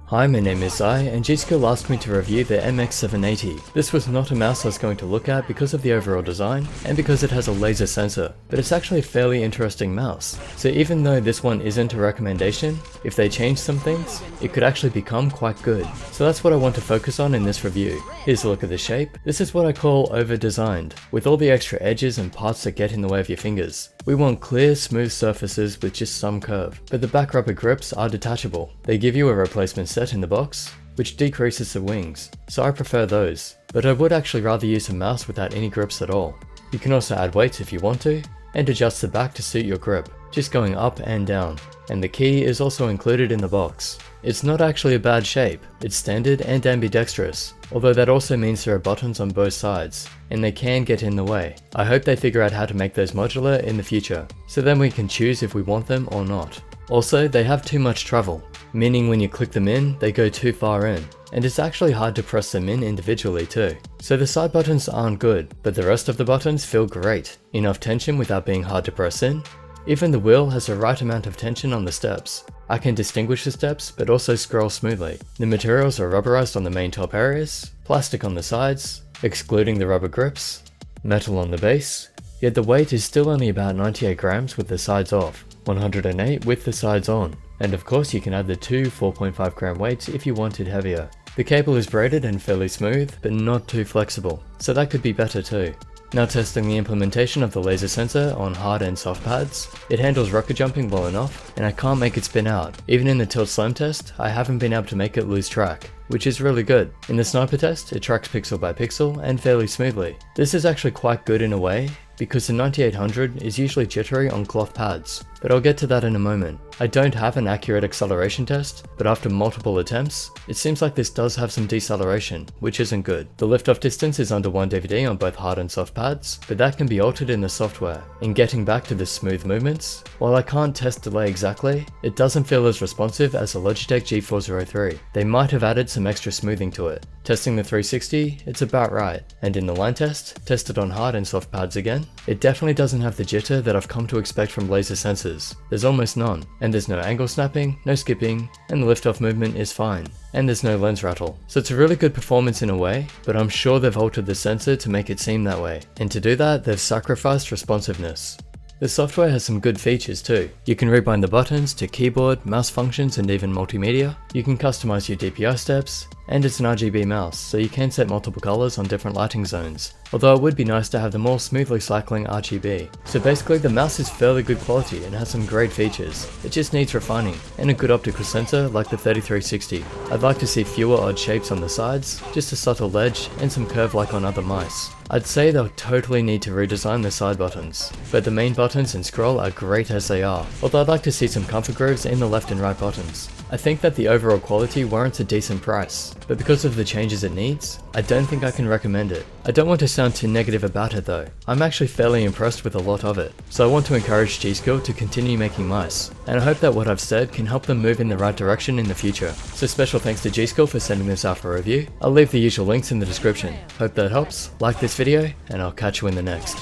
Hi, my name is Zai, and G.Skill asked me to review the MX780. This was not a mouse I was going to look at because of the overall design, and because it has a laser sensor, but it's actually a fairly interesting mouse. So even though this one isn't a recommendation, if they change some things, it could actually become quite good. So that's what I want to focus on in this review. Here's a look at the shape. This is what I call over-designed, with all the extra edges and parts that get in the way of your fingers. We want clear, smooth surfaces with just some curve, but the back rubber grips are detachable. They give you a replacement set in the box, which decreases the wings, so I prefer those, but I would actually rather use a mouse without any grips at all. You can also add weights if you want to, and adjust the back to suit your grip, just going up and down, and the key is also included in the box. It's not actually a bad shape, it's standard and ambidextrous, although that also means there are buttons on both sides, and they can get in the way. I hope they figure out how to make those modular in the future, so then we can choose if we want them or not. Also, they have too much travel, meaning when you click them in, they go too far in, and it's actually hard to press them in individually too. So the side buttons aren't good, but the rest of the buttons feel great. Enough tension without being hard to press in. Even the wheel has the right amount of tension on the steps. I can distinguish the steps, but also scroll smoothly. The materials are rubberized on the main top areas, plastic on the sides, excluding the rubber grips, metal on the base, yet the weight is still only about 98 grams with the sides off, 108 with the sides on. And of course you can add the two 4.5 gram weights if you wanted heavier. The cable is braided and fairly smooth, but not too flexible, so that could be better too. Now testing the implementation of the laser sensor on hard and soft pads. It handles rocket jumping well enough, and I can't make it spin out. Even in the tilt slam test, I haven't been able to make it lose track, which is really good. In the sniper test, it tracks pixel by pixel and fairly smoothly. This is actually quite good in a way, because the 9800 is usually jittery on cloth pads, but I'll get to that in a moment. I don't have an accurate acceleration test, but after multiple attempts, it seems like this does have some deceleration, which isn't good. The liftoff distance is under 1 DVD on both hard and soft pads, but that can be altered in the software. In getting back to the smooth movements, while I can't test delay exactly, it doesn't feel as responsive as the Logitech G403. They might have added some extra smoothing to it. Testing the 360, it's about right, and in the line test, tested on hard and soft pads again, it definitely doesn't have the jitter that I've come to expect from laser sensors. There's almost none, and there's no angle snapping, no skipping, and the liftoff movement is fine, and there's no lens rattle. So it's a really good performance in a way, but I'm sure they've altered the sensor to make it seem that way, and to do that, they've sacrificed responsiveness. The software has some good features too. You can rebind the buttons to keyboard, mouse functions, and even multimedia. You can customize your DPI steps, and it's an RGB mouse, so you can set multiple colors on different lighting zones, although it would be nice to have the more smoothly cycling RGB. So basically the mouse is fairly good quality and has some great features. It just needs refining, and a good optical sensor like the 3360. I'd like to see fewer odd shapes on the sides, just a subtle ledge, and some curve like on other mice. I'd say they'll totally need to redesign the side buttons, but the main buttons and scroll are great as they are, although I'd like to see some comfort grooves in the left and right buttons. I think that the overall quality warrants a decent price, but because of the changes it needs, I don't think I can recommend it. I don't want to sound too negative about it though. I'm actually fairly impressed with a lot of it, so I want to encourage G.Skill to continue making mice, and I hope that what I've said can help them move in the right direction in the future. So special thanks to G.Skill for sending this out for review. I'll leave the usual links in the description. Hope that helps, like this video, and I'll catch you in the next.